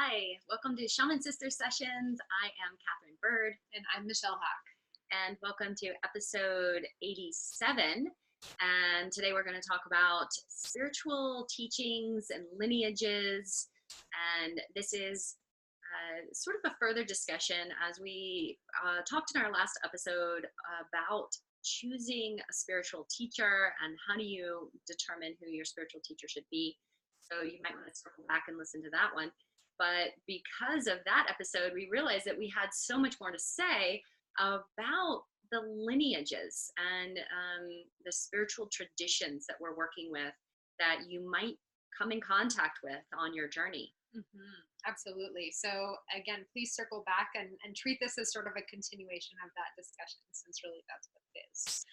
Hi, welcome to Shaman Sister Sessions. I am Katherine Bird. And I'm Michelle Hack. And welcome to episode 87. And today we're going to talk about spiritual teachings and lineages. And this is sort of a further discussion as we talked in our last episode about choosing a spiritual teacher and how do you determine who your spiritual teacher should be. So you might want to circle back and listen to that one. But because of that episode, we realized that we had so much more to say about the lineages and the spiritual traditions that we're working with that you might come in contact with on your journey. Mm-hmm. Absolutely. So again, please circle back and treat this as sort of a continuation of that discussion, since really that's what it is.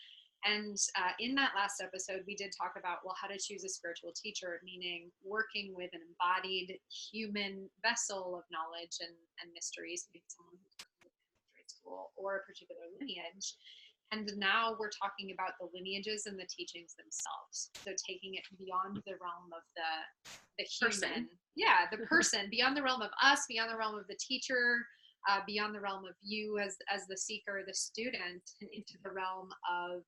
And in that last episode, we did talk about, well, how to choose a spiritual teacher, meaning working with an embodied human vessel of knowledge and mysteries, maybe someone who's in mystery school or a particular lineage. And now we're talking about the lineages and the teachings themselves. So taking it beyond the realm of the human, the person, beyond the realm of us, beyond the realm of the teacher, beyond the realm of you as the seeker, the student, and into the realm of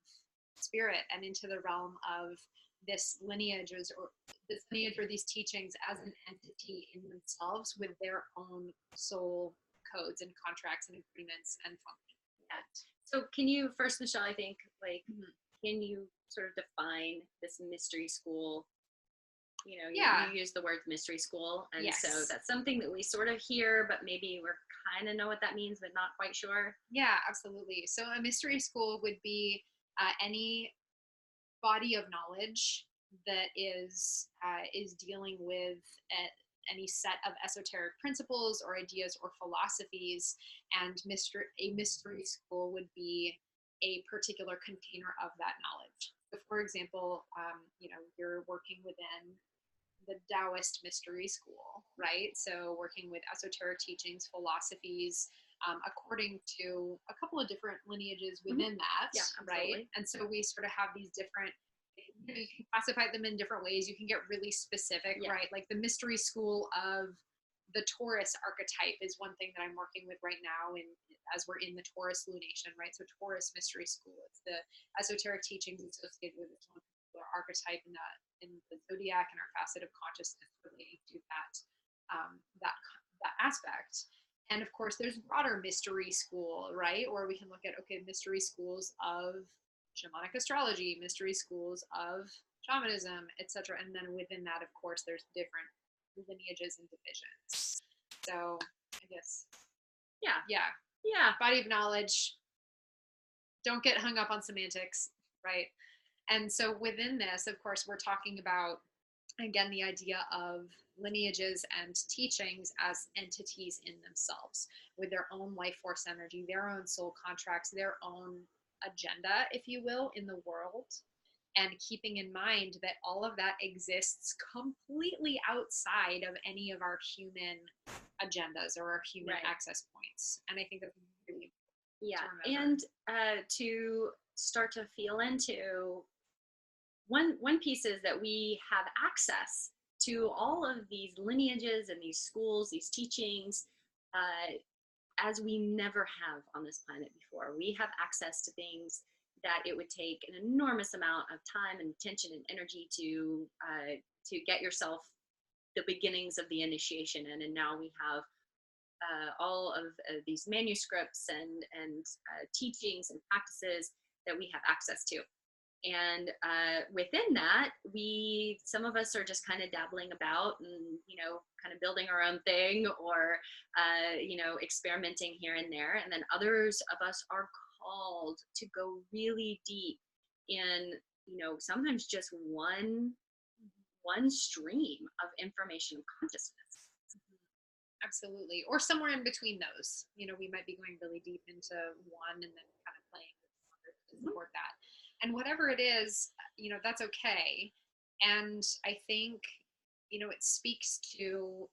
spirit and into the realm of this lineage or these teachings as an entity in themselves with their own soul codes and contracts and agreements and functions. Yeah. So can you first, Michelle, I think, can you sort of define this mystery school? You know, you use the word mystery school. And yes. So that's something that we sort of hear, but maybe we're kind of know what that means, but not quite sure. Yeah, absolutely. So a mystery school would be any body of knowledge that is dealing with any set of esoteric principles or ideas or philosophies, and a mystery school would be a particular container of that knowledge. So for example, you're working within the Taoist mystery school, right? So working with esoteric teachings, philosophies, according to a couple of different lineages within that, right? And so we sort of have these different, you can classify them in different ways. You can get really specific, right? Like the mystery school of the Taurus archetype is one thing that I'm working with right now as we're in the Taurus lunation, right? So Taurus mystery school, it's the esoteric teachings associated with this one particular archetype in the zodiac and our facet of consciousness relating to that aspect. And of course, there's broader mystery school, right? Or we can look at, mystery schools of shamanic astrology, mystery schools of shamanism, etc. And then within that, of course, there's different lineages and divisions. So I guess, yeah. Body of knowledge. Don't get hung up on semantics, right? And so within this, of course, we're talking about, again, the idea of lineages and teachings as entities in themselves with their own life force energy, their own soul contracts, their own agenda, if you will, in the world. And keeping in mind that all of that exists completely outside of any of our human agendas or our human access points. And I think that's really important. And to start to feel into one piece is that we have access to all of these lineages and these schools, these teachings, as we never have on this planet before. We have access to things that it would take an enormous amount of time and attention and energy to get yourself the beginnings of the initiation in. And now we have all of these manuscripts and teachings and practices that we have access to. And within that, some of us are just kind of dabbling about and, kind of building our own thing or, experimenting here and there. And then others of us are called to go really deep in, sometimes just one stream of information of consciousness. Absolutely. Or somewhere in between those. We might be going really deep into one and then kind of playing with others to support that. And whatever it is, that's okay. And I think, it speaks to,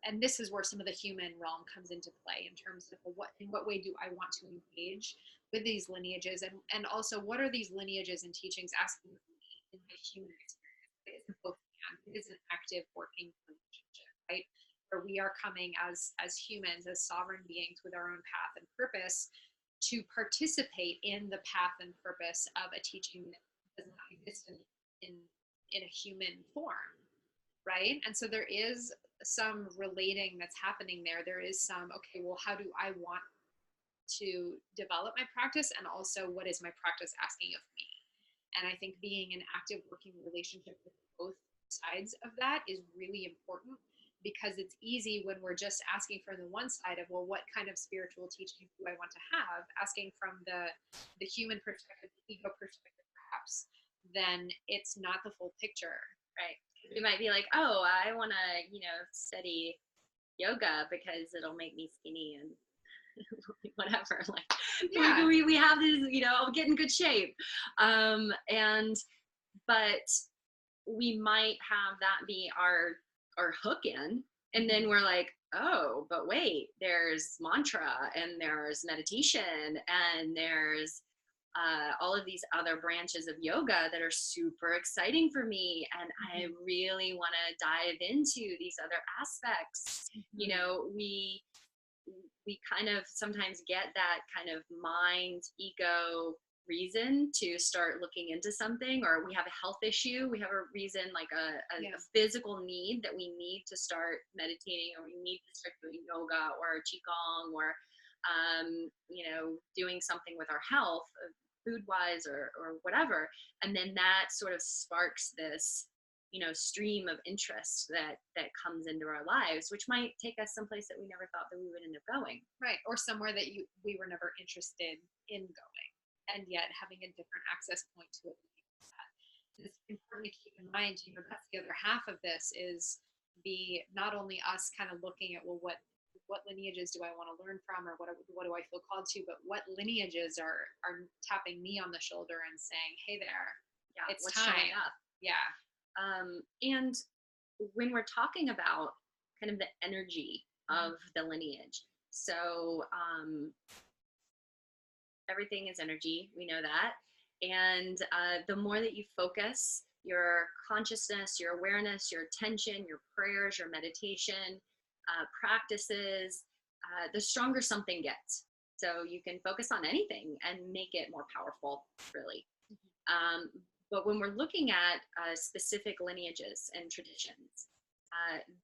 and this is where some of the human realm comes into play in terms of in what way do I want to engage with these lineages? And also, what are these lineages and teachings asking of me in my human experience? It is an active working relationship, right? where we are coming as humans, as sovereign beings with our own path and purpose, to participate in the path and purpose of a teaching that does not exist in a human form, right? And so there is some relating that's happening there. There is some, okay, well, how do I want to develop my practice, and also what is my practice asking of me? And I think being in active working relationship with both sides of that is really important, because it's easy when we're just asking from the one side of, well, what kind of spiritual teaching do I want to have, asking from the human perspective, the ego perspective perhaps, then it's not the full picture. Right. You might be like, oh, I want to, study yoga because it'll make me skinny and whatever. Like, Yeah. we have this, I'll get in good shape. But we might have that be our hook in, and then we're like, oh, but wait, there's mantra and there's meditation and there's all of these other branches of yoga that are super exciting for me, and I really want to dive into these other aspects. We kind of sometimes get that kind of mind ego reason to start looking into something, or we have a health issue, we have a reason, like a physical need that we need to start meditating, or we need to start doing yoga or qigong, or doing something with our health, food wise or whatever. And then that sort of sparks this stream of interest that comes into our lives, which might take us someplace that we never thought that we would end up going. Right. Or somewhere that we were never interested in going, and yet having a different access point to it. It's important to keep in mind, that's the other half of this, is not only us kind of looking at, well, what lineages do I want to learn from, or what do I feel called to, but what lineages are tapping me on the shoulder and saying, hey there, it's time. Yeah. And when we're talking about kind of the energy of the lineage, so everything is energy, we know that. And the more that you focus your consciousness, your awareness, your attention, your prayers, your meditation practices, the stronger something gets. So you can focus on anything and make it more powerful, really. But when we're looking at specific lineages and traditions,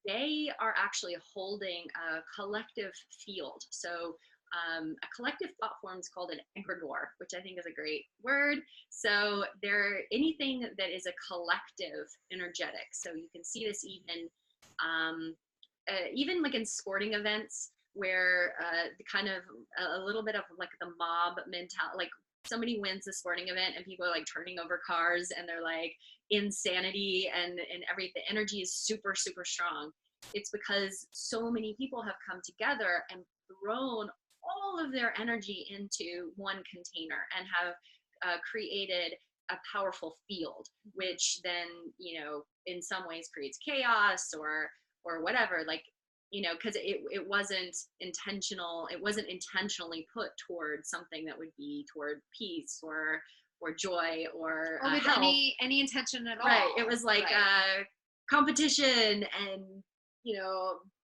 they are actually holding a collective field. So a collective thought form is called an egregore, which I think is a great word. So anything that is a collective energetic. So you can see this even like in sporting events, where kind of a little bit of like the mob mentality, like somebody wins the sporting event and people are like turning over cars, and they're like insanity and everything. Energy is super, super strong. It's because so many people have come together and thrown all of their energy into one container and have created a powerful field, which then, in some ways creates chaos or whatever, like, because it wasn't intentional. It wasn't intentionally put toward something that would be toward peace or joy or with health. any intention at all. Right. It was like a competition and,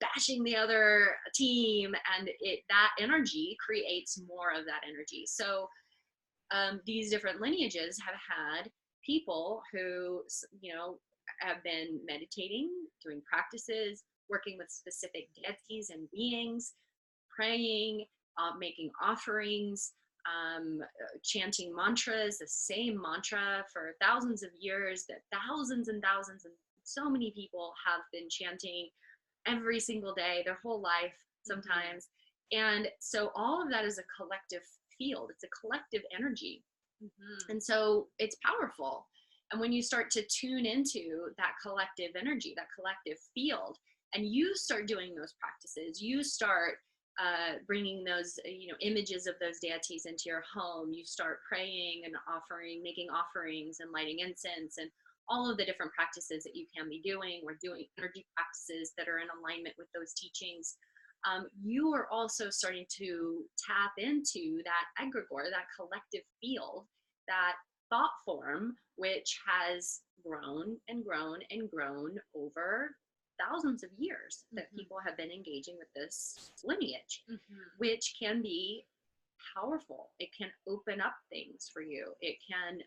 bashing the other team, and that energy creates more of that energy. So these different lineages have had people who, have been meditating, doing practices, working with specific deities and beings, praying, making offerings, chanting mantras, the same mantra for thousands of years, that thousands and thousands and so many people have been chanting every single day, their whole life sometimes. And so all of that is a collective field. It's a collective energy. And so it's powerful. And when you start to tune into that collective energy, that collective field, and you start doing those practices, you start bringing those, images of those deities into your home, you start praying and offering, making offerings and lighting incense and all of the different practices that you can be doing, or doing energy practices that are in alignment with those teachings. You are also starting to tap into that egregore, that collective field, that thought form, which has grown and grown and grown over thousands of years that Mm-hmm. people have been engaging with this lineage, Mm-hmm. which can be powerful. It can open up things for you. It can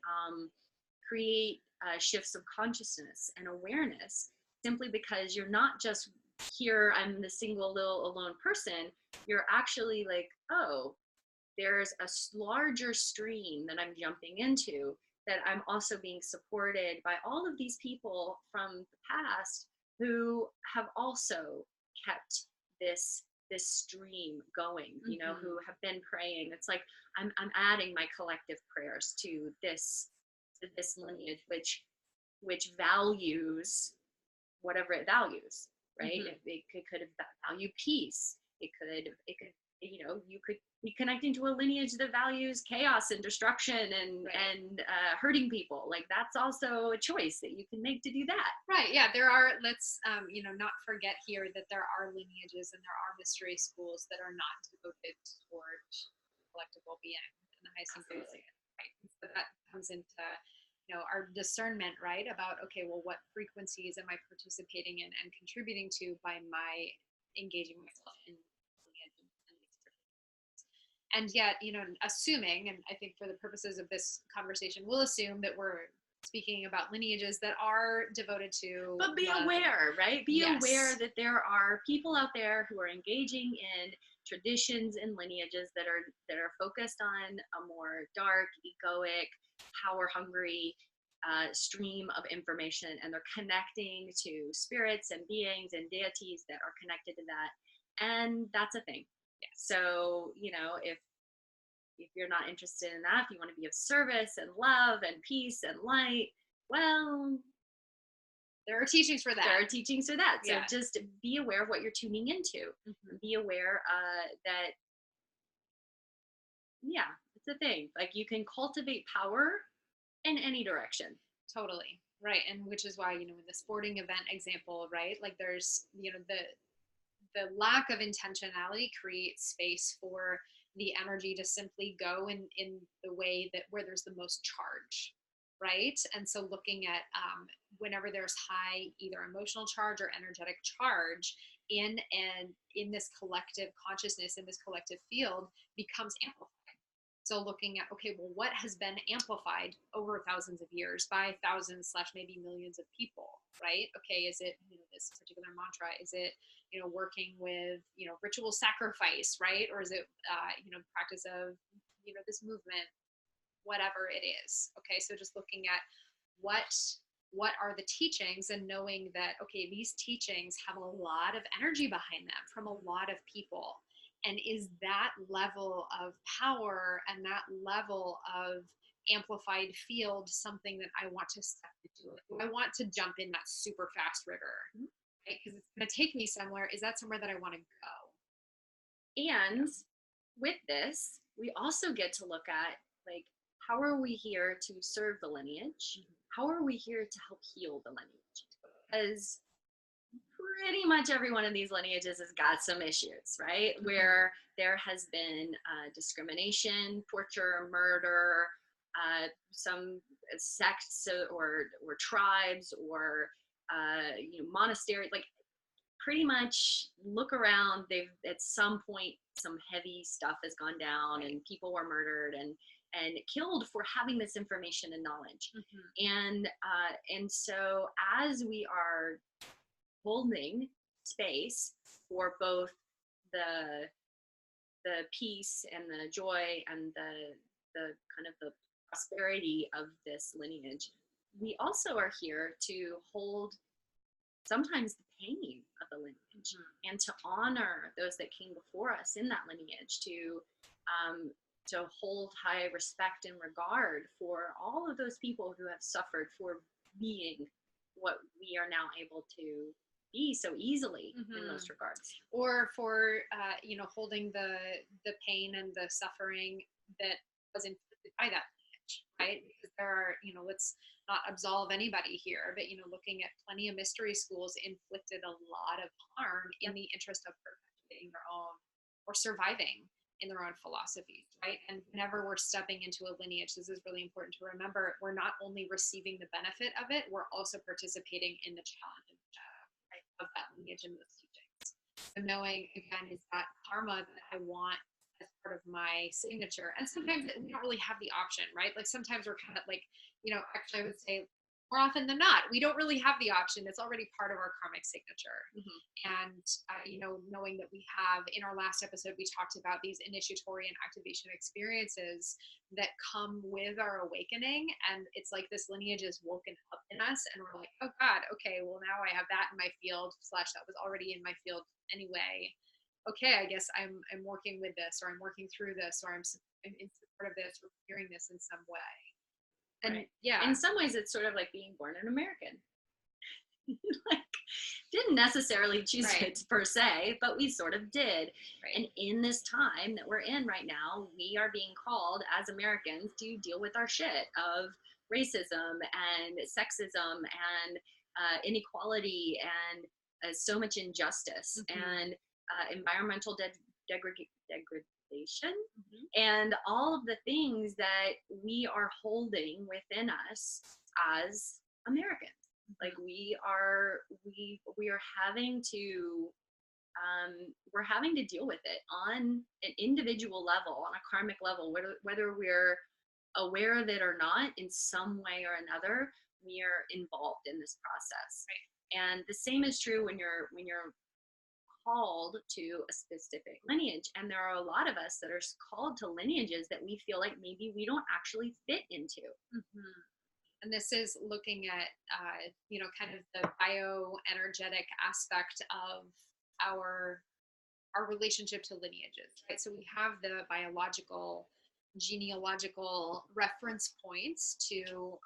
create shifts of consciousness and awareness, simply because you're not just here, I'm the single little alone person. You're actually like, oh, there's a larger stream that I'm jumping into, that I'm also being supported by all of these people from the past who have also kept this stream going, you know, Mm-hmm. who have been praying. It's like I'm adding my collective prayers to this lineage, which values whatever it values, right? Mm-hmm. It could value peace. It could, you could be connecting to a lineage that values chaos and destruction and Right. hurting people. Like, that's also a choice that you can make to do that. Right. Yeah. There are. Let's not forget here that there are lineages and there are mystery schools that are not devoted toward collective well-being and the highest and greatest good. Right. So that comes into our discernment, right? About, okay, well, what frequencies am I participating in and contributing to by my engaging myself in lineage and yet, assuming, and I think for the purposes of this conversation, we'll assume that we're speaking about lineages that are devoted to. But be love. aware, right? Be Yes. aware that there are people out there who are engaging in traditions and lineages that are focused on a more dark, egoic, power hungry stream of information, and they're connecting to spirits and beings and deities that are connected to that, and that's a thing. Yes. So, if you're not interested in that, if you want to be of service and love and peace and light, well, there are teachings for that. There are teachings for that. So Yeah. just be aware of what you're tuning into. Mm-hmm. Be aware that, yeah, it's a thing. Like, you can cultivate power in any direction. Totally. Right. And which is why, in the sporting event example, right? Like, there's, the lack of intentionality creates space for the energy to simply go in the way that where there's the most charge, right? And so looking at whenever there's high either emotional charge or energetic charge in this collective consciousness, in this collective field, becomes amplified. So looking at, okay, well, what has been amplified over thousands of years by thousands / maybe millions of people, right? Okay, is it this particular mantra? Is it working with ritual sacrifice, right? Or is it practice of this movement, whatever it is? Okay, so just looking at what are the teachings and knowing that, okay, these teachings have a lot of energy behind them from a lot of people. And is that level of power and that level of amplified field something that I want to step into? I want to jump in that super fast river, right? Because it's going to take me somewhere. Is that somewhere that I want to go? And with this, we also get to look at, like, how are we here to serve the lineage? Mm-hmm. How are we here to help heal the lineage? Because pretty much every one of these lineages has got some issues, right? Mm-hmm. Where there has been discrimination, torture, murder, some sects or tribes or monasteries. Like, pretty much look around. They've, at some point, some heavy stuff has gone down, and people were murdered and killed for having this information and knowledge. Mm-hmm. And so as we are holding space for both the peace and the joy and the kind of the prosperity of this lineage, we also are here to hold sometimes the pain of the lineage, mm-hmm. and to honor those that came before us in that lineage, to hold high respect and regard for all of those people who have suffered for being what we are now able to be so easily, mm-hmm. in most regards. Or for holding the pain and the suffering that was inflicted by that lineage, right? Because there are, let's not absolve anybody here, but looking at plenty of mystery schools inflicted a lot of harm in the interest of perpetuating their own or surviving in their own philosophies, right? And whenever we're stepping into a lineage, this is really important to remember, we're not only receiving the benefit of it, we're also participating in the challenge of that lineage and those teachings. So knowing, again, is that karma that I want as part of my signature. And sometimes we don't really have the option, right? Like sometimes we're kind of like, actually I would say more often than not, we don't really have the option. It's already part of our karmic signature. And, knowing that we have, in our last episode, we talked about these initiatory and activation experiences that come with our awakening. And it's like this lineage is woken up in us. And we're like, oh God, okay, well now I have that in my field, / that was already in my field anyway. Okay, I guess I'm working with this, or I'm working through this, or I'm in support of this, or hearing this in some way. And right. yeah, in some ways it's sort of like being born an American. Like, didn't necessarily choose it per se, but we sort of did. And in this time that we're in right now, we are being called as Americans to deal with our shit of racism and sexism and inequality and so much injustice and environmental degradation and all of the things that we are holding within us as Americans. Like we are having to we're having to deal with it on an individual level, on a karmic level, whether we're aware of it or not. In some way or another, we are involved in this process. And the same is true when you're called to a specific lineage. And there are a lot of us that are called to lineages that we feel like maybe we don't actually fit into. And this is looking at, kind of the bioenergetic aspect of our relationship to lineages, right? So we have the biological, genealogical reference points to,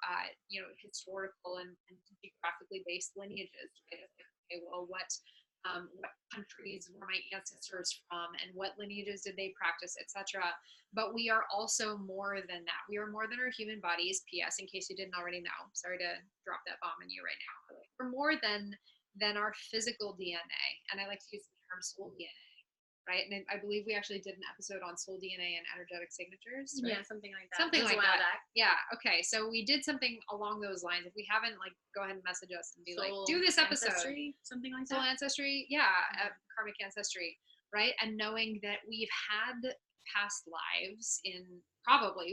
historical and geographically based lineages, right? Okay, well, what countries were my ancestors from, and what lineages did they practice, etc. But we are also more than that. We are more than our human bodies. P.S. In case you didn't already know, sorry to drop that bomb on you right now. We're more than our physical DNA, and I like to use the term soul DNA, right? And I believe we actually did an episode on soul DNA and energetic signatures. Right? Yeah, something like that. Something like that. Yeah. Okay. So we did something along those lines. If we haven't, go ahead and message us and be soul do this episode. Ancestry, something like soul that. Ancestry. Yeah. Karmic ancestry. Right. And knowing that we've had past lives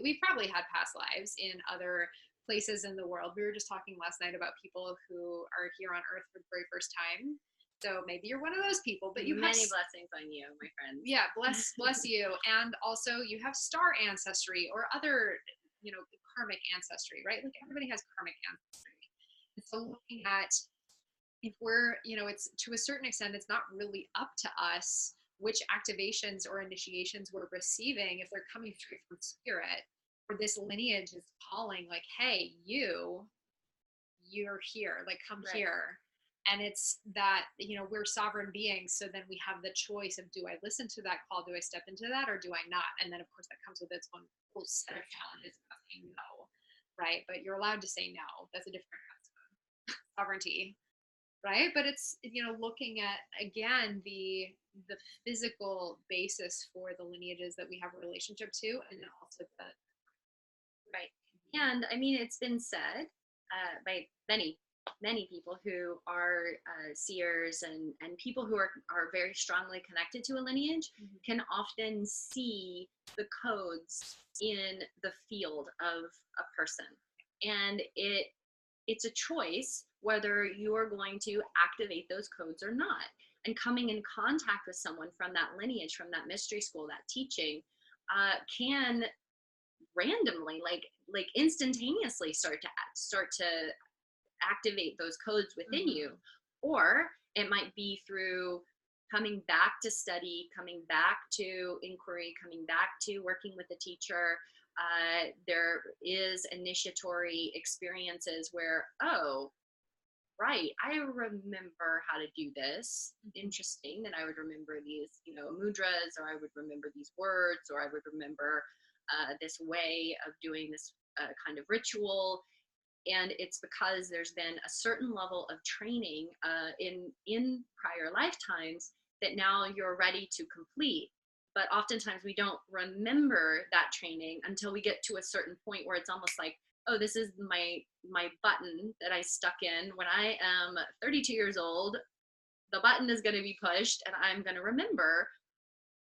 we've probably had past lives in other places in the world. We were just talking last night about people who are here on Earth for the very first time. So maybe you're one of those people, but you many blessings on you, my friend. Yeah, bless you. And also you have star ancestry or other, karmic ancestry, right? Like everybody has karmic ancestry. And so looking at if we're, it's to a certain extent, it's not really up to us which activations or initiations we're receiving if they're coming straight from spirit, or this lineage is calling like, hey, you're here, like come here. And it's that, we're sovereign beings. So then we have the choice of, do I listen to that call? Do I step into that, or do I not? And then of course that comes with its own whole set of challenges of saying no, right? But you're allowed to say no. That's a different kind of sovereignty, right? But it's, looking at, again, the physical basis for the lineages that we have a relationship to, and then also the And I mean, it's been said by many people who are seers and people who are very strongly connected to a lineage can often see the codes in the field of a person. And it's a choice whether you are going to activate those codes or not. And coming in contact with someone from that lineage, from that mystery school, that teaching, can randomly, like instantaneously start to activate those codes within you. Or it might be through coming back to study, coming back to inquiry, coming back to working with a teacher. There is initiatory experiences where, oh, right, I remember how to do this. Interesting that I would remember these, mudras, or I would remember these words, or I would remember this way of doing this kind of ritual. And it's because there's been a certain level of training in prior lifetimes that now you're ready to complete. But oftentimes we don't remember that training until we get to a certain point where it's almost like, oh, this is my button that I stuck in when I am 32 years old. the button is going to be pushed and I'm going to remember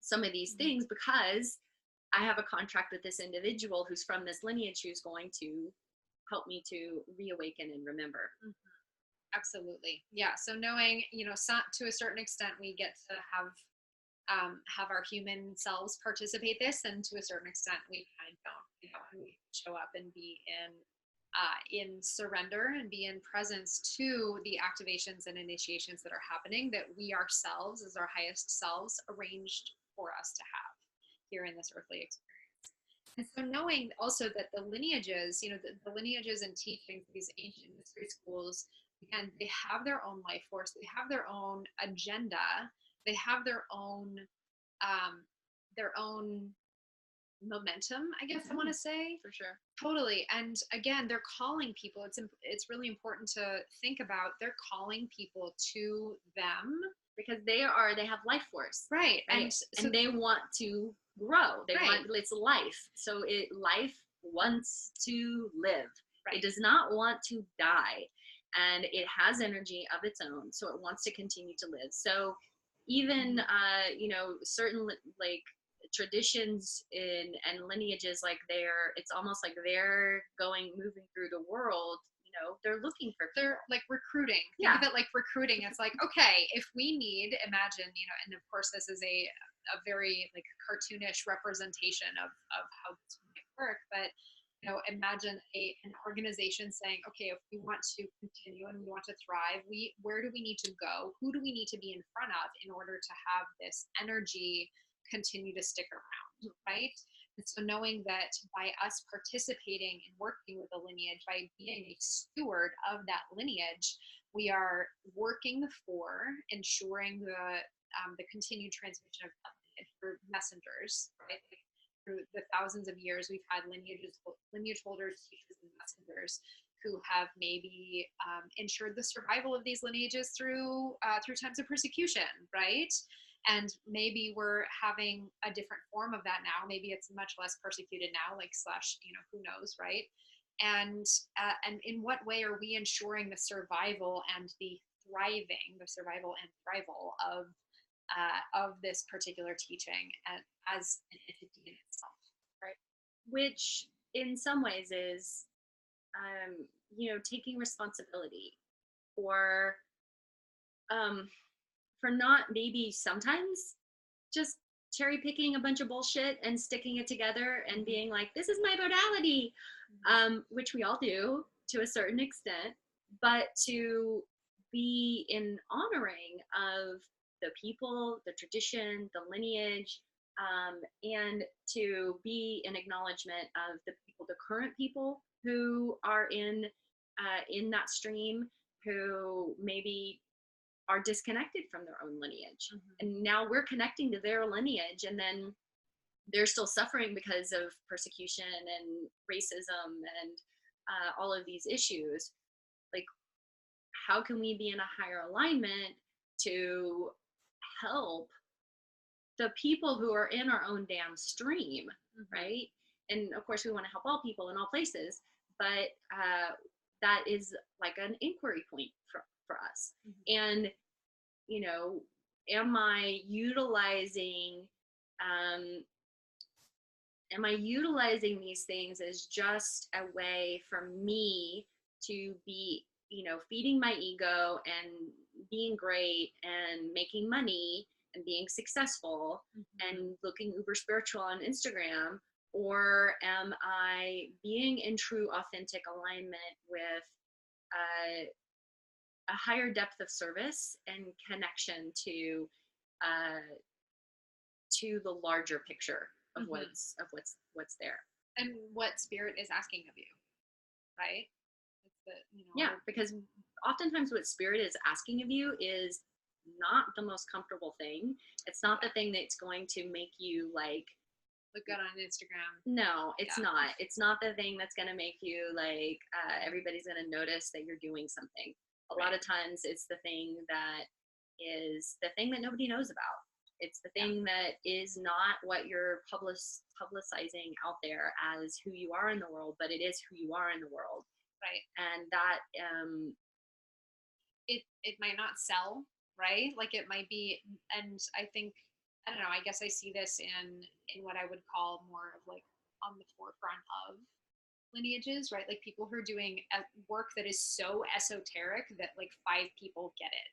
some of these Mhm. things because I have a contract with this individual who's from this lineage who's going to help me to reawaken and remember. Mhm. Absolutely. Yeah. So knowing, to a certain extent, we get to have our human selves participate this, and to a certain extent, we kind of don't. And we show up and be in surrender and be in presence to the activations and initiations that are happening that we ourselves, as our highest selves, arranged for us to have here in this earthly experience. And so knowing also that the lineages, the lineages and teachings, these ancient mystery schools, again, they have their own life force, they have their own agenda, they have um, their own momentum, I guess I want to say. For sure. Totally. And again, they're calling people. It's really important to think about. They're calling people to them because they have life force, right? And so they want to grow. They right. want, it's life. So life wants to live. Right. It does not want to die, and it has energy of its own. So it wants to continue to live. So even certain like traditions and lineages, like it's almost like they're moving through the world. They're looking for people. They're like recruiting. Yeah. Think of it like recruiting. It's like, okay, if we need, imagine, and of course this is a very like cartoonish representation of how this might work, but imagine an organization saying, okay, if we want to continue and we want to thrive, where do we need to go? Who do we need to be in front of in order to have this energy continue to stick around, right? And so knowing that by us participating and working with a lineage, by being a steward of that lineage, we are working for ensuring the continued transmission of that lineage through messengers, right? Through the thousands of years, we've had lineage holders, teachers, and messengers who have maybe ensured the survival of these lineages through times of persecution, right? And maybe we're having a different form of that now. Maybe it's much less persecuted now, like who knows, right? And in what way are we ensuring the survival and the survival and thrival of this particular teaching and as an entity in itself, right? Which in some ways is taking responsibility for not maybe sometimes just cherry picking a bunch of bullshit and sticking it together and being like, this is my modality, which we all do to a certain extent, but to be in honoring of the people, the tradition, the lineage, and to be an acknowledgement of the people, the current people who are in that stream, who maybe are disconnected from their own lineage. And now we're connecting to their lineage, and then they're still suffering because of persecution and racism and all of these issues. Like, how can we be in a higher alignment to help the people who are in our own damn stream, right? And of course, we want to help all people in all places, but that is like an inquiry point for us. And am I utilizing these things as just a way for me to be, feeding my ego and being great and making money and being successful and looking uber spiritual on Instagram? Or am I being in true, authentic alignment with a higher depth of service and connection to the larger picture of what's there, and what spirit is asking of you, right? Yeah, because oftentimes what spirit is asking of you is not the most comfortable thing. It's not the thing that's going to make you like look good on Instagram. No, it's not. It's not the thing that's going to make you like everybody's going to notice that you're doing something. A lot of times it's the thing that nobody knows about. It's the thing that is not what you're publicizing out there as who you are in the world, but it is who you are in the world. Right. And that it might not sell right? Like it might be, and I think, I don't know, I guess I see this in what I would call more of like on the forefront of lineages, right? Like people who are doing work that is so esoteric that like 5 people get it,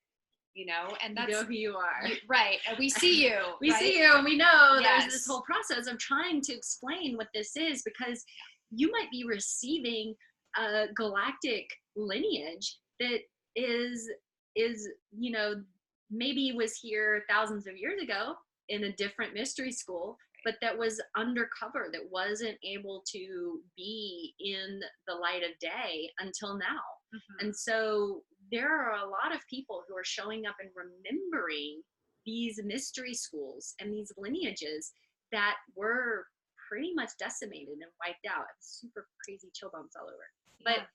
you know, and You that's know who you are. right. And we see you, We right? see you, and we know Yes. there's this whole process of trying to explain what this is, because you might be receiving a galactic lineage that is you know, maybe was here thousands of years ago in a different mystery school, but that was undercover, that wasn't able to be in the light of day until now. Mm-hmm. And so there are a lot of people who are showing up and remembering these mystery schools and these lineages that were pretty much decimated and wiped out. Super crazy chill bumps all over. Yeah. But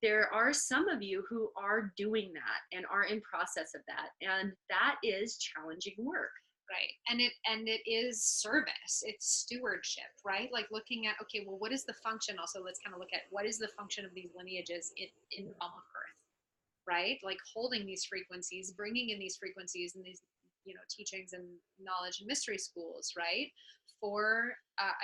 there are some of you who are doing that and are in process of that, and that is challenging work. Right. And it is service. It's stewardship, right? Like looking at, okay, well, what is the function? Also, let's kind of look at what is the function of these lineages in the realm of earth, right? Like holding these frequencies, bringing in these frequencies and these, you know, teachings and knowledge and mystery schools, right? For,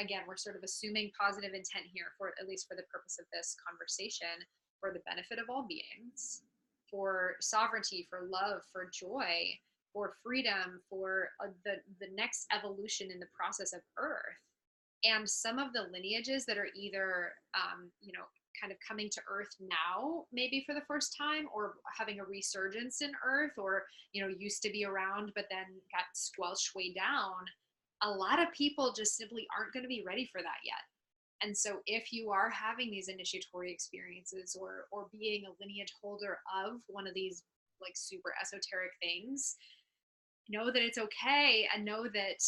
again, we're sort of assuming positive intent here, for at least for the purpose of this conversation, for the benefit of all beings, for sovereignty, for love, for joy, for freedom, for the next evolution in the process of earth. And some of the lineages that are either you know, kind of coming to earth now, maybe for the first time, or having a resurgence in earth, or, you know, used to be around but then got squelched way down, a lot of people just simply aren't going to be ready for that yet. And so if you are having these initiatory experiences, or being a lineage holder of one of these like super esoteric things, know that it's okay, and know that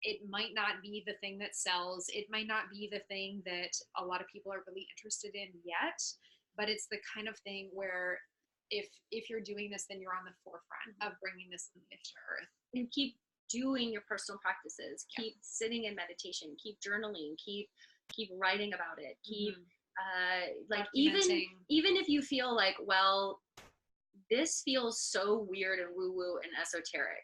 it might not be the thing that sells. It might not be the thing that a lot of people are really interested in yet, but it's the kind of thing where if you're doing this, then you're on the forefront of bringing this lineage to earth. And keep doing your personal practices. Keep sitting in meditation. Keep journaling. Keep writing about it. Keep like even if you feel like, well, this feels so weird and woo-woo and esoteric,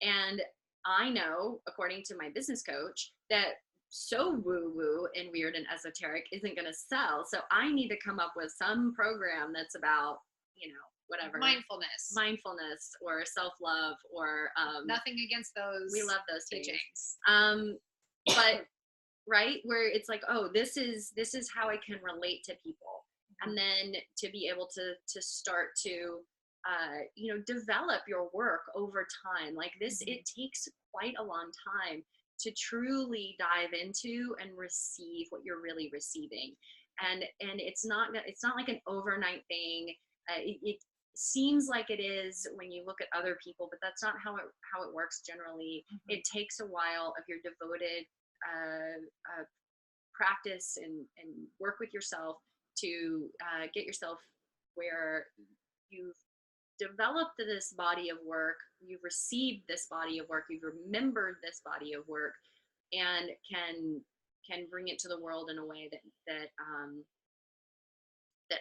and I know, according to my business coach, that so woo-woo and weird and esoteric isn't going to sell. So I need to come up with some program that's about, you know, whatever, mindfulness or self-love, or nothing against those. We love those teachings. But right, where it's like, oh, this is how I can relate to people, and then to be able to start to you know, develop your work over time. Like this, it takes quite a long time to truly dive into and receive what you're really receiving, and it's not like an overnight thing. It seems like it is when you look at other people, but that's not how it works generally. It takes a while of your devoted practice and work with yourself to get yourself where you've developed this body of work, you've received this body of work, you've remembered this body of work, and can bring it to the world in a way that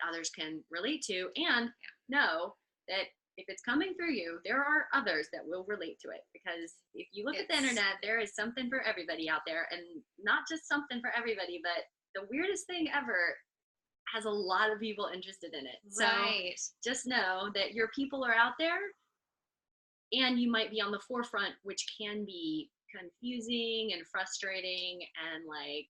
others can relate to, and know that if it's coming through you, there are others that will relate to it. Because if you look at the internet, there is something for everybody out there, and not just something for everybody, but the weirdest thing ever has a lot of people interested in it. Right. So just know that your people are out there, and you might be on the forefront, which can be confusing and frustrating, and like,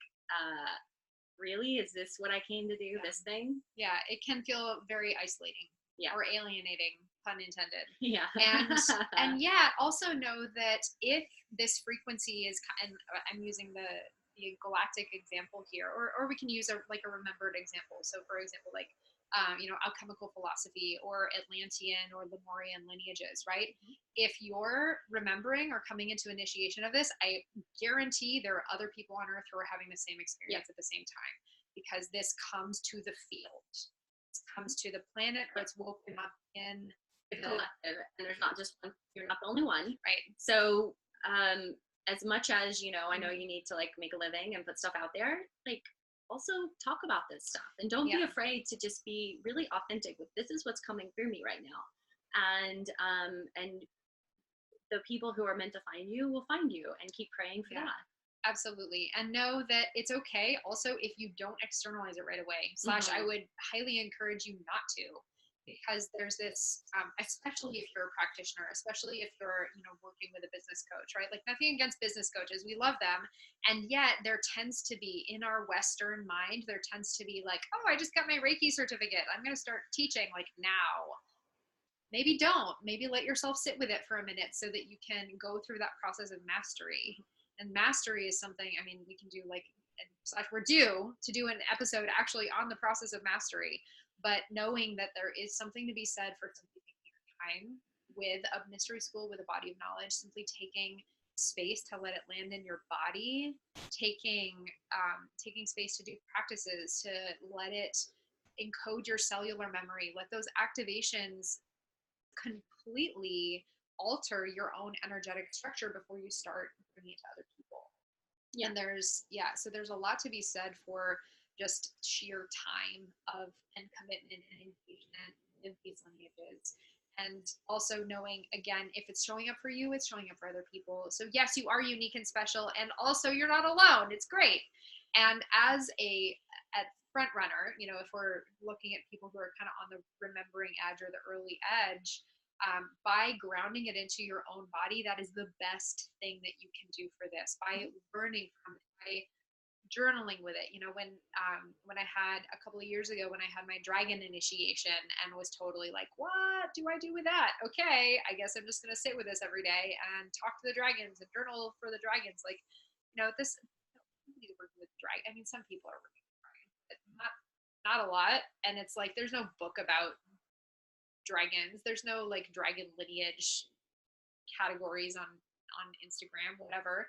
really, is this what I came to do? This thing? Yeah, it can feel very isolating. Yeah. Or alienating, pun intended. Yeah. And yeah, also know that if this frequency is, and I'm using the galactic example here, or we can use a remembered example. So for example, like you know, alchemical philosophy, or Atlantean or Lemurian lineages, right? If you're remembering or coming into initiation of this, I guarantee there are other people on earth who are having the same experience at the same time, because this comes to the field. Comes to the planet, or it's woken up in the collective, and there's not just one. You're not the only one, right? So as much as, you know, I know you need to like make a living and put stuff out there, like also talk about this stuff, and don't be afraid to just be really authentic with, this is what's coming through me right now, and the people who are meant to find you will find you, and keep praying for that. Absolutely. And know that it's okay also if you don't externalize it right away. Slash, I would highly encourage you not to, because there's this, especially if you're a practitioner, especially if you're, working with a business coach, right? Like, nothing against business coaches. We love them. And yet there tends to be, in our Western mind, there tends to be like, oh, I just got my Reiki certificate, I'm going to start teaching like now. Maybe don't. Maybe let yourself sit with it for a minute so that you can go through that process of mastery. And mastery is something, I mean, we can do like, we're due to do an episode actually on the process of mastery, but knowing that there is something to be said for simply taking your time with a mystery school, with a body of knowledge, simply taking space to let it land in your body, taking space to do practices, to let it encode your cellular memory, let those activations completely alter your own energetic structure before you start bringing it to other people. Yeah. And there's a lot to be said for just sheer time and commitment and engagement in these lineages. And also knowing, again, if it's showing up for you, it's showing up for other people. So yes, you are unique and special, and also you're not alone. It's great. And as a front runner, if we're looking at people who are kind of on the remembering edge or the early edge, by grounding it into your own body, that is the best thing that you can do for this. By learning from it, by journaling with it. When I had a couple of years ago, when I had my dragon initiation and was totally like, what do I do with that? Okay, I guess I'm just going to sit with this every day and talk to the dragons and journal for the dragons. Like, this, nobody's working with dragon. I mean, some people are working with dragons, but not a lot. And it's like, there's no book about dragons. There's no like dragon lineage categories on Instagram, whatever.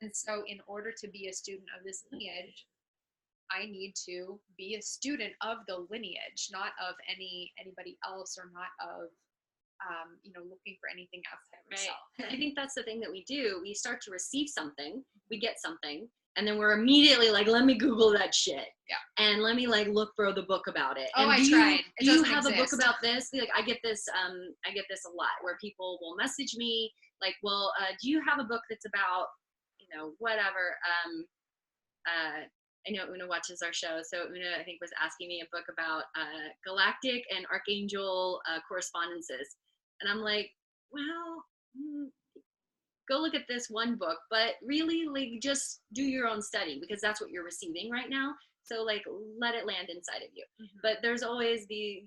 And so in order to be a student of this lineage, I need to be a student of the lineage, not of anybody else, or not of looking for anything outside of myself. Right. I think that's the thing that we do. We start to receive something, we get something, and then we're immediately like, let me Google that shit. Yeah. And let me like look for the book about it. Oh, and I tried. Do you have a book about this? Like, I get this a lot where people will message me like, well, do you have a book that's about, whatever. I know Una watches our show, so Una, I think, was asking me a book about galactic and archangel correspondences. And I'm like, well, go look at this one book, but really, like, just do your own study, because that's what you're receiving right now. So like, let it land inside of you. But there's always the,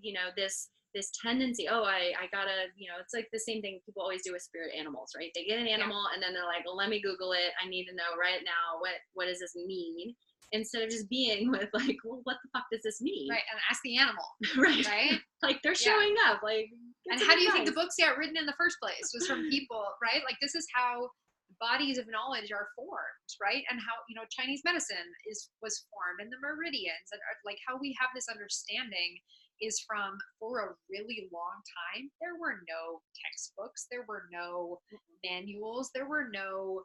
this tendency, I gotta, it's like the same thing people always do with spirit animals, right? They get an animal and then they're like, well, let me Google it. I need to know right now, what does this mean? Instead of just being with like, well, what the fuck does this mean? Right, and ask the animal. Right? Like, they're showing up, like. And how do you think the books got written in the first place? Was from people, right? Like, this is how bodies of knowledge are formed, right? And how, Chinese medicine was formed, and the meridians, and like how we have this understanding is from, for a really long time, there were no textbooks, there were no manuals, there were no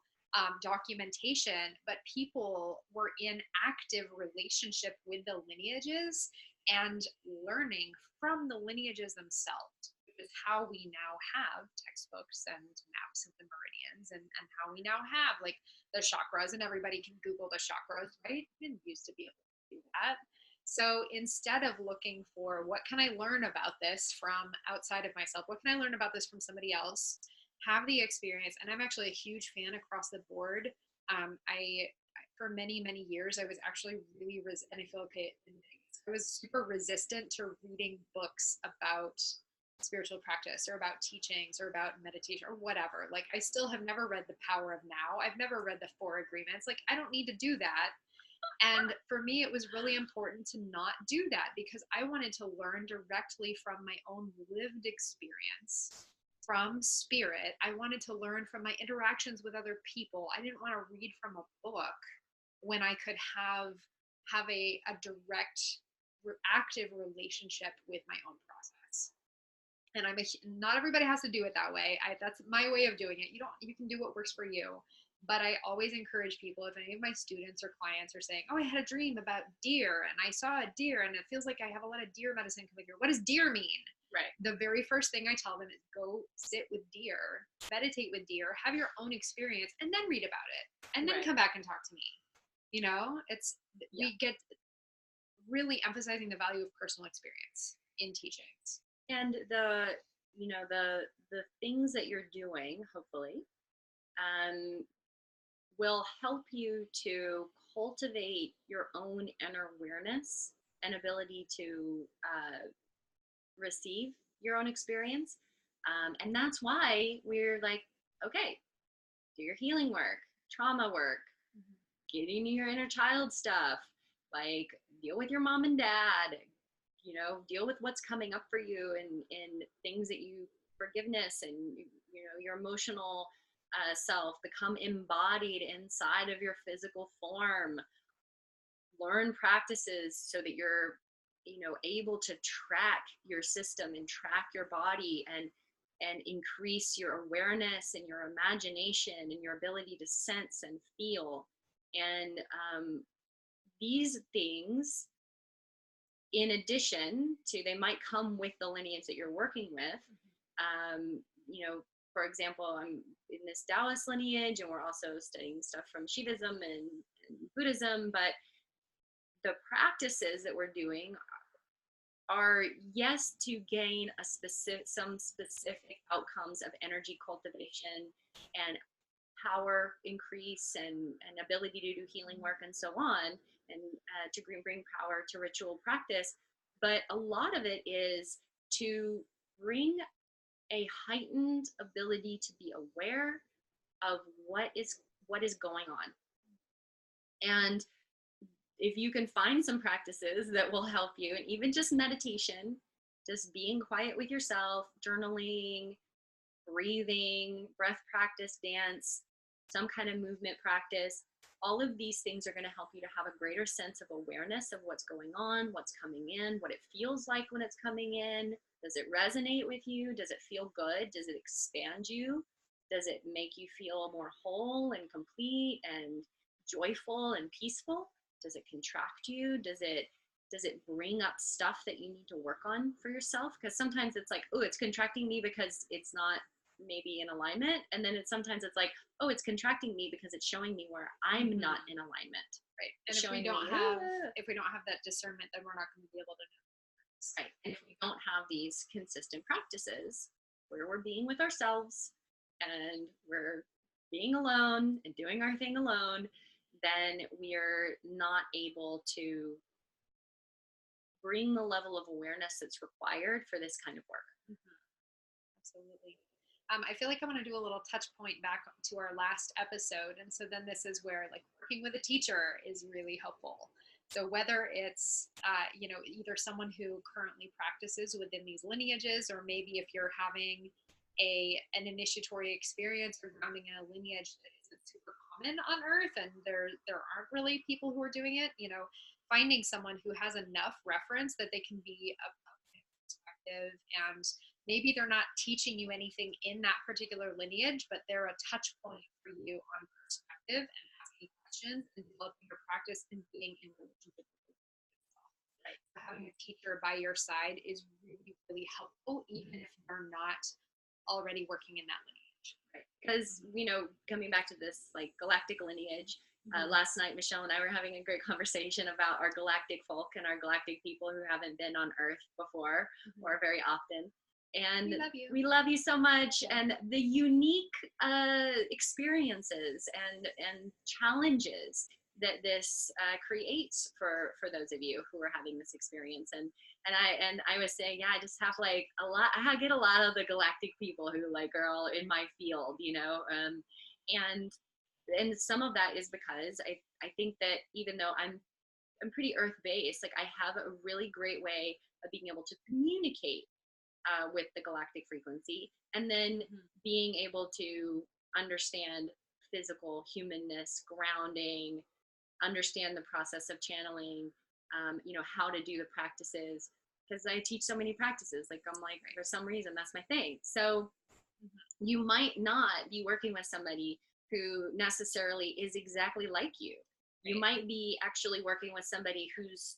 documentation, but people were in active relationship with the lineages and learning from the lineages themselves, which is how we now have textbooks and maps of the meridians, and how we now have like the chakras, and everybody can Google the chakras, right? Didn't used to be able to do that. So instead of looking for what can I learn about this from outside of myself, what can I learn about this from somebody else, have the experience. And I'm actually a huge fan across the board. For many, many years, I was actually really, and I feel okay, I was super resistant to reading books about spiritual practice or about teachings or about meditation or whatever. Like, I still have never read The Power of Now. I've never read the 4 Agreements. Like, I don't need to do that. And for me, it was really important to not do that, because I wanted to learn directly from my own lived experience, from spirit. I wanted to learn from my interactions with other people. I didn't want to read from a book when I could have a direct, active relationship with my own process. And not everybody has to do it that way. That's my way of doing it. You can do what works for you. But I always encourage people, if any of my students or clients are saying, oh, I had a dream about deer and I saw a deer and it feels like I have a lot of deer medicine coming through. What does deer mean? Right. The very first thing I tell them is go sit with deer, meditate with deer, have your own experience, and then read about it, and then come back and talk to me. You know, we get really emphasizing the value of personal experience in teachings. And the things that you're doing, hopefully, will help you to cultivate your own inner awareness and ability to receive your own experience. And that's why we're like, okay, do your healing work, trauma work, get into your inner child stuff, like deal with your mom and dad, deal with what's coming up for you and things that you, forgiveness and, your emotional self, become embodied inside of your physical form. Learn practices so that you're, able to track your system and track your body and increase your awareness and your imagination and your ability to sense and feel. And these things, in addition to, they might come with the lineage that you're working with. For example, I'm in this Taoist lineage, and we're also studying stuff from Shivaism and Buddhism, but the practices that we're doing are, yes, to gain some specific outcomes of energy cultivation and power increase and ability to do healing work and so on, and to bring power to ritual practice. But a lot of it is to bring a heightened ability to be aware of what is going on. And if you can find some practices that will help you, and even just meditation, just being quiet with yourself, journaling, breathing, breath practice, dance, some kind of movement practice, all of these things are going to help you to have a greater sense of awareness of what's going on, what's coming in, what it feels like when it's coming in. Does it resonate with you? Does it feel good? Does it expand you? Does it make you feel more whole and complete and joyful and peaceful? Does it contract you? Does it bring up stuff that you need to work on for yourself? Because sometimes it's like, oh, it's contracting me because it's not maybe in alignment. And then sometimes it's like, oh, it's contracting me because it's showing me where I'm not in alignment. Right. And if we don't have that discernment, then we're not going to be able to know. Right. And if we don't have these consistent practices where we're being with ourselves and we're being alone and doing our thing alone, then we're not able to bring the level of awareness that's required for this kind of work. Absolutely. I feel like I want to do a little touch point back to our last episode. And so then this is where like working with a teacher is really helpful. So whether it's, either someone who currently practices within these lineages, or maybe if you're having an initiatory experience or grounding in a lineage that isn't super common on earth, and there aren't really people who are doing it, finding someone who has enough reference that they can be a perspective, and maybe they're not teaching you anything in that particular lineage, but they're a touch point for you on perspective and asking questions and developing your practice and being in relationship with yourself. Right. So having a teacher by your side is really, really helpful, even if you're not already working in that lineage. Right. Because, coming back to this like galactic lineage, last night, Michelle and I were having a great conversation about our galactic folk and our galactic people who haven't been on Earth before or very often. And we love you so much, and the unique experiences and challenges that this creates for those of you who are having this experience. And I was saying, I just have like I get a lot of the galactic people who like are all in my field, and some of that is because I think that even though I'm pretty earth-based, like I have a really great way of being able to communicate with the galactic frequency, and then being able to understand physical humanness, grounding, understand the process of channeling, how to do the practices, because I teach so many practices. Like I'm like, for some reason, that's my thing. So you might not be working with somebody who necessarily is exactly like you. You might be actually working with somebody whose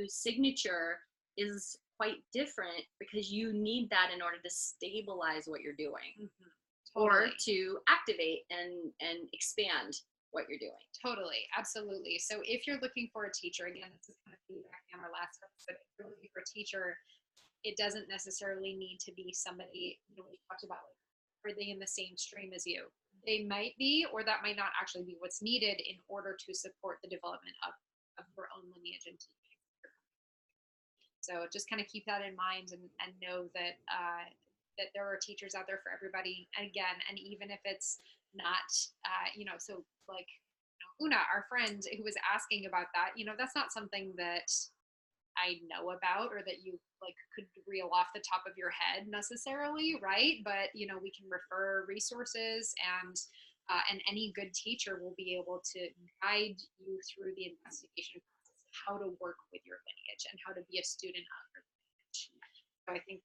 signature is quite different because you need that in order to stabilize what you're doing, Totally. or to activate and expand what you're doing. Totally, absolutely. So if you're looking for a teacher, again, this is kind of feedback on our last episode. If you're looking for a teacher, it doesn't necessarily need to be somebody, we talked about, like, are they in the same stream as you? They might be, or that might not actually be what's needed in order to support the development of your own lineage and teaching. So just kind of keep that in mind, and know that that there are teachers out there for everybody. And again, and even if it's not, so like, Una, our friend who was asking about that, that's not something that I know about, or that you like could reel off the top of your head necessarily, right? But we can refer resources, and any good teacher will be able to guide you through the investigation process, how to work with your lineage and how to be a student of your lineage. So I think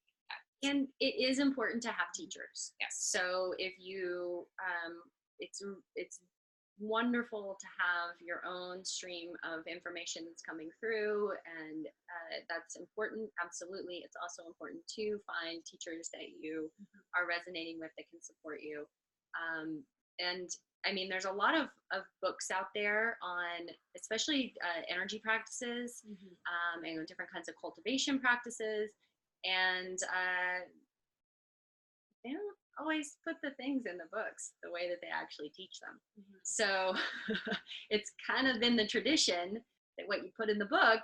and it is important to have teachers. Yes. So if you, it's wonderful to have your own stream of information that's coming through, and that's important. Absolutely. It's also important to find teachers that you are resonating with that can support you. And I mean, there's a lot of books out there on, especially energy practices, and different kinds of cultivation practices. And they don't always put the things in the books the way that they actually teach them. So it's kind of been the tradition that what you put in the book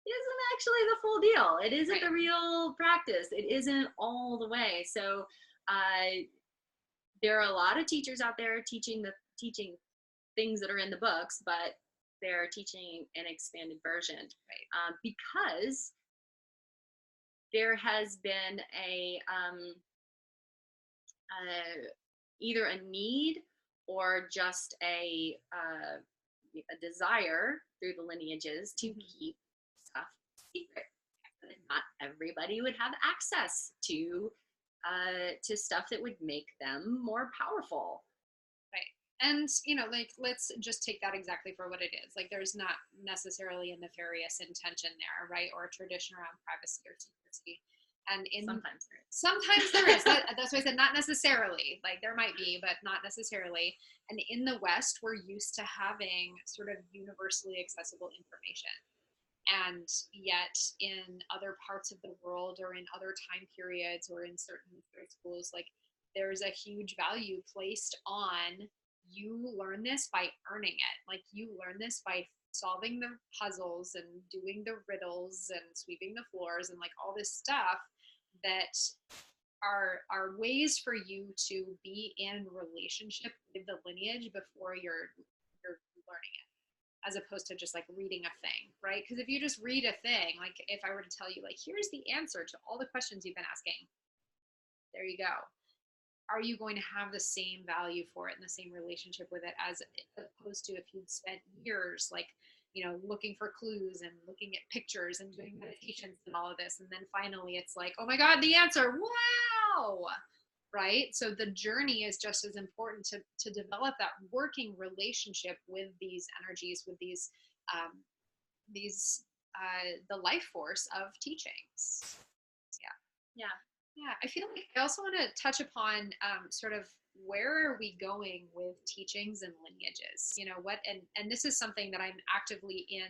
isn't actually the full deal. It isn't the real practice. It isn't all the way. So there are a lot of teachers out there teaching things that are in the books, but they're teaching an expanded version, because there has been either a need or just a desire through the lineages to keep stuff secret. Not everybody would have access to stuff that would make them more powerful. And, like, let's just take that exactly for what it is. Like, there's not necessarily a nefarious intention there, right? Or a tradition around privacy or secrecy. And sometimes there is. That's why I said not necessarily. Like, there might be, but not necessarily. And in the West, we're used to having sort of universally accessible information. And yet in other parts of the world, or in other time periods, or in certain schools, like, there's a huge value placed on, you learn this by earning it. Like, you learn this by solving the puzzles and doing the riddles and sweeping the floors and like all this stuff that are ways for you to be in relationship with the lineage before you're learning it, as opposed to just like reading a thing, right? Because if you just read a thing, like if I were to tell you, like, here's the answer to all the questions you've been asking, there you go. Are you going to have the same value for it and the same relationship with it, as opposed to if you'd spent years, like, looking for clues and looking at pictures and doing meditations and all of this, and then finally it's like, oh my God, the answer, wow, right? So the journey is just as important to develop that working relationship with these energies, with these the life force of teachings. Yeah, I feel like I also want to touch upon sort of, where are we going with teachings and lineages? What, and this is something that I'm actively in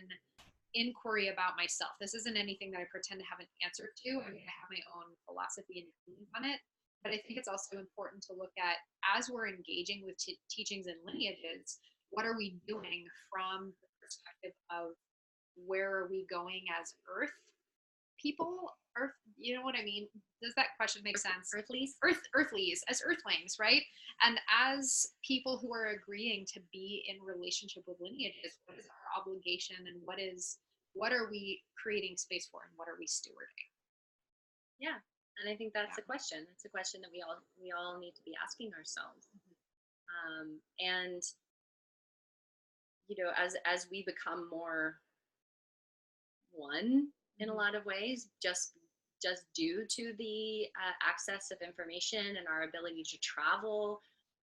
inquiry about myself. This isn't anything that I pretend to have an answer to. I mean, I have my own philosophy and opinion on it, but I think it's also important to look at, as we're engaging with teachings and lineages, what are we doing from the perspective of, where are we going as Earth people, Earth, you know what I mean? Does that question make sense? Earthlies? Earthlies, as Earthlings, right? And as people who are agreeing to be in relationship with lineages, what is our obligation, and what are we creating space for, and what are we stewarding? Yeah, and I think that's a question. It's a question that we all need to be asking ourselves. And as we become more one in a lot of ways, just due to the access of information and our ability to travel.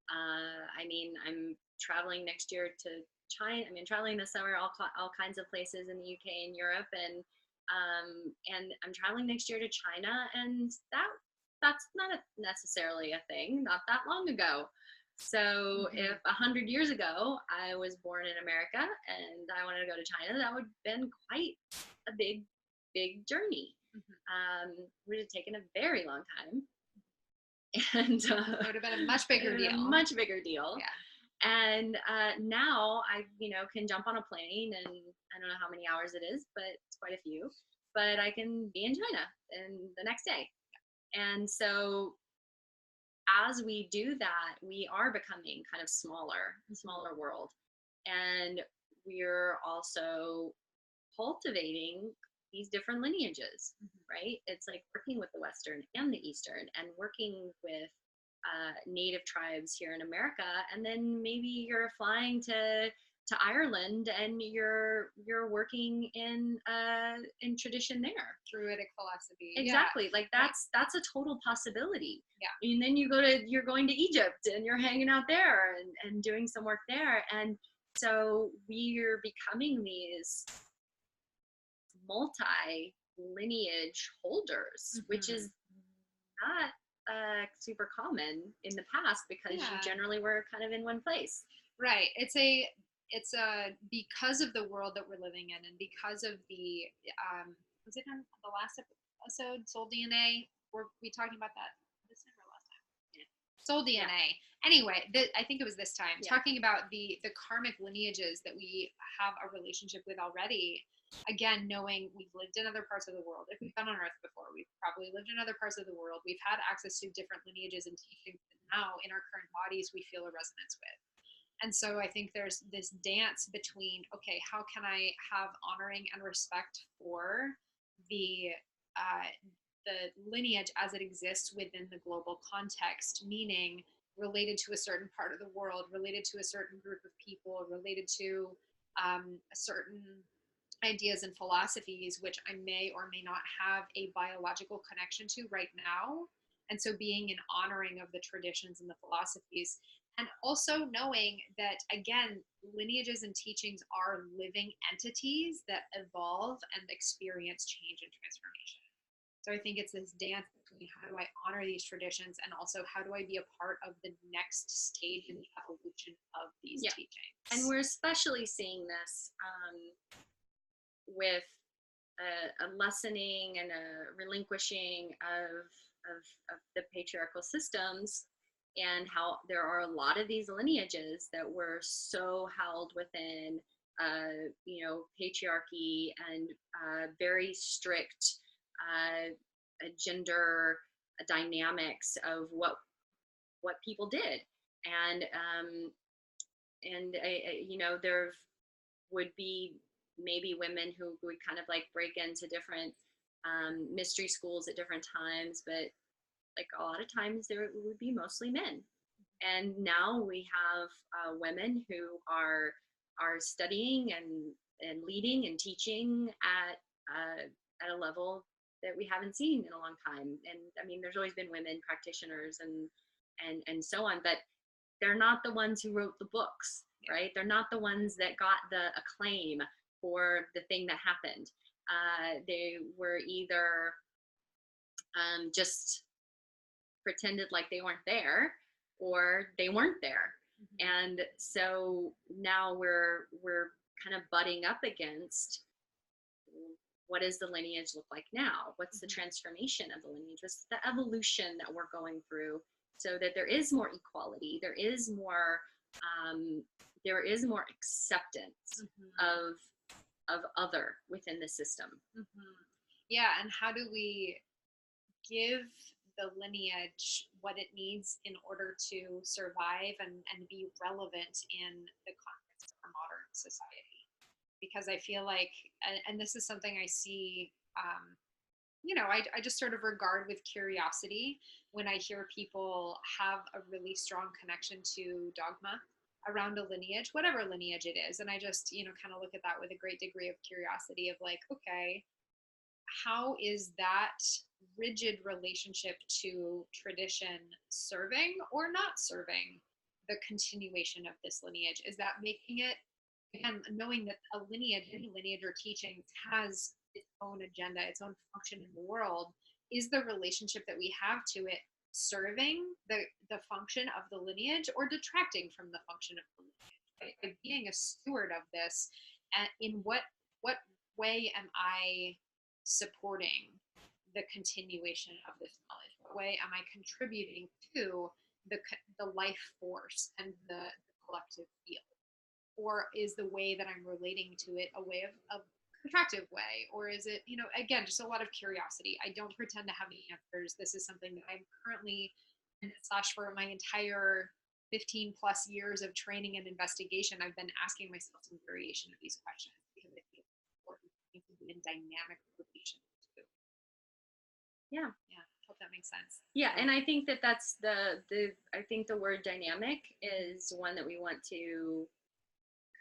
I mean, I'm traveling next year to China. I mean, traveling this summer, all kinds of places in the UK and Europe, and And I'm traveling next year to China, and that's not necessarily a thing, not that long ago. So if 100 years ago I was born in America and I wanted to go to China, that would have been quite a big journey. Would have taken a very long time, and it would have been a much bigger deal. Much bigger deal. Yeah. And now I, can jump on a plane, and I don't know how many hours it is, but it's quite a few. But I can be in China and the next day. And so as we do that, we are becoming kind of smaller world. And we're also cultivating these different lineages, right? It's like working with the Western and the Eastern, and working with native tribes here in America, and then maybe you're flying to Ireland and you're working in tradition there. Druidic philosophy. Exactly. Like that's a total possibility. Yeah. And then you're going to Egypt and you're hanging out there and doing some work there. And so we're becoming these multi lineage holders, which is not super common in the past, because you generally were kind of in one place. Right. It's because of the world that we're living in, and because of the was it on the last episode, Soul DNA? Were we talking about that this time or last time? Yeah. Soul DNA. Yeah. Anyway, I think it was this time, talking about the karmic lineages that we have a relationship with already. Again, knowing we've lived in other parts of the world. If we've been on Earth before, we've probably lived in other parts of the world. We've had access to different lineages and teachings that now in our current bodies we feel a resonance with. And so I think there's this dance between, okay, how can I have honoring and respect for the lineage as it exists within the global context, meaning related to a certain part of the world, related to a certain group of people, related to a certain ideas and philosophies, which I may or may not have a biological connection to right now. And so being in honoring of the traditions and the philosophies, and also knowing that, again, lineages and teachings are living entities that evolve and experience change and transformation. So I think it's this dance between how do I honor these traditions, and also how do I be a part of the next stage in the evolution of these teachings. And we're especially seeing this with a lessening and a relinquishing of the patriarchal systems, and how there are a lot of these lineages that were so held within patriarchy and very strict gender dynamics of what people did. And there would be maybe women who would kind of like break into different mystery schools at different times, but like a lot of times there would be mostly men. And now we have women who are studying and leading and teaching at a level that we haven't seen in a long time. And I mean, there's always been women practitioners and so on, but they're not the ones who wrote the books, right? They're not the ones that got the acclaim for the thing that happened. They were either just pretended like they weren't there, or they weren't there. And so now we're kind of butting up against, what does the lineage look like now? What's the transformation of the lineage? What's the evolution that we're going through, so that there is more equality, there is more acceptance of other within the system. Yeah, and how do we give the lineage what it needs in order to survive and be relevant in the context of our modern society? Because I feel like, and this is something I see, I just sort of regard with curiosity when I hear people have a really strong connection to dogma around a lineage, whatever lineage it is. And I just, kind of look at that with a great degree of curiosity of like, okay, how is that rigid relationship to tradition serving or not serving the continuation of this lineage? Is that making it, again, knowing that any lineage or teaching has its own agenda, its own function in the world, is the relationship that we have to it serving the function of the lineage or detracting from the function of the lineage? Right? Like being a steward of this, and in what way am I supporting the continuation of this knowledge? What way am I contributing to the life force and the collective field? Or is the way that I'm relating to it a way of contractive way? Or is it, again, just a lot of curiosity. I don't pretend to have the answers. This is something that I'm currently, slash for my entire 15 plus years of training and investigation, I've been asking myself some variation of these questions because I think it's important to be in dynamic relation too. Yeah. Hope that makes sense. Yeah, and I think that's I think the word dynamic is one that we want to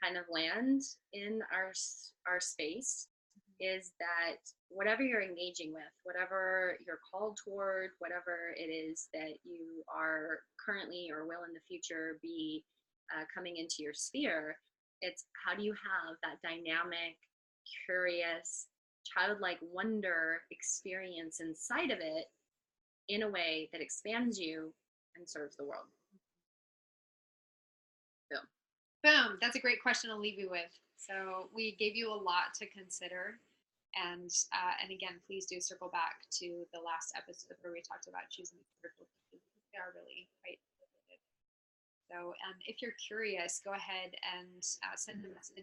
kind of land in our space, is that whatever you're engaging with, whatever you're called toward, whatever it is that you are currently or will in the future be coming into your sphere, it's how do you have that dynamic, curious, childlike wonder experience inside of it in a way that expands you and serves the world. Boom. Boom. That's a great question to leave you with. So we gave you a lot to consider. And again, please do circle back to the last episode where we talked about choosing spiritual teachers. They are really quite related. So if you're curious, go ahead and send us a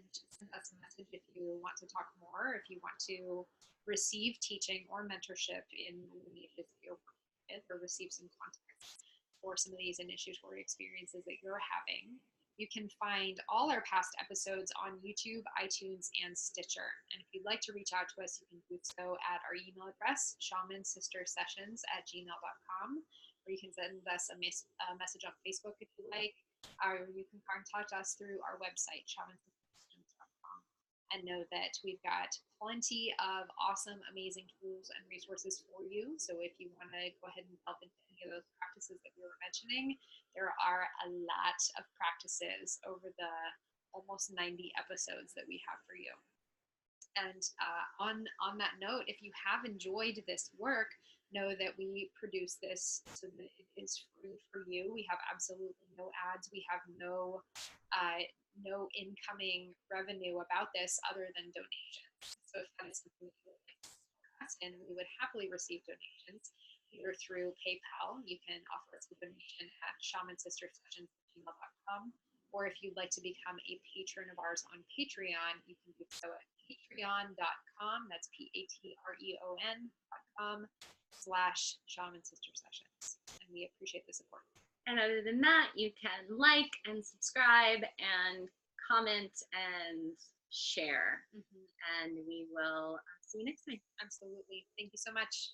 message if you want to talk more, if you want to receive teaching or mentorship in Lineages that you're working with, or receive some context for some of these initiatory experiences that you're having. You can find all our past episodes on YouTube, iTunes, and Stitcher. And if you'd like to reach out to us, you can do so at our email address, shamansistersessions@gmail.com, or you can send us a message on Facebook if you like, or you can contact us through our website, shamansistersessions.com. And know that we've got plenty of awesome, amazing tools and resources for you. So if you want to go ahead and delve into any of those practices that we were mentioning, there are a lot of practices over the almost 90 episodes that we have for you. And on that note, if you have enjoyed this work, know that we produce this so that it is free for you. We have absolutely no ads. We have no incoming revenue about this other than donations. So if that is something that you would like to discuss, and we would happily receive donations either through PayPal. You can offer us a donation at shamansistersessions@gmail.com, or if you'd like to become a patron of ours on Patreon, you can do so at patreon.com. That's patreon.com/Shaman Sister Sessions. And we appreciate the support. And other than that, you can like and subscribe and comment and share. And we will see you next time. Absolutely. Thank you so much.